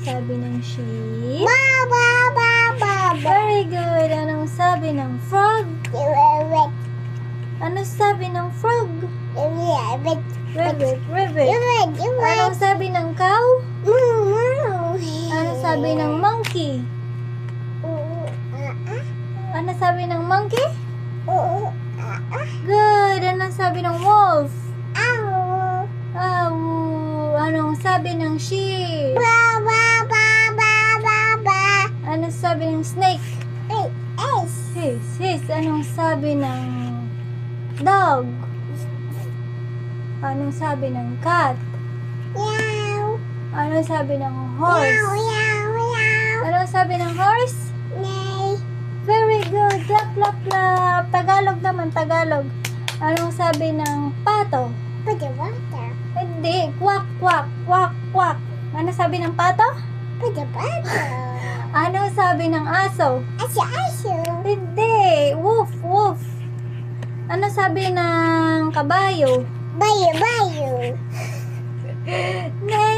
sabi ng sheep? Ba, ba, ba, ba, ba. Very good. Anong sabi ng frog? Rabbit, Ano sabi ng frog? rabbit, Ribbit, ribbit. rabbit, Anong sabi ng cow? moo. Ano sabi ng monkey? Ano sabi ng monkey? Good. Anong sabi ng wolf? Ow. Aw. Anong sabi ng sheep? Ba, ba, ba, ba, ba, ba. Ano sabi ng snake? S. His. Anong sabi ng dog? Anong sabi ng cat? Meow. Anong sabi ng Meow, horse? meow, meow. Anong sabi ng horse? Nay. Very good. Clap, clap, clap. Tagalog naman, Tagalog. Anong sabi ng pato? Put the water. Hindi. Quack, quack, quack, quack. Ano sabi ng pato? Put the water. Ano sabi ng aso? Aso, aso. Hindi. Woof, woof. Ano sabi ng kabayo? Bayo, bayo. Next.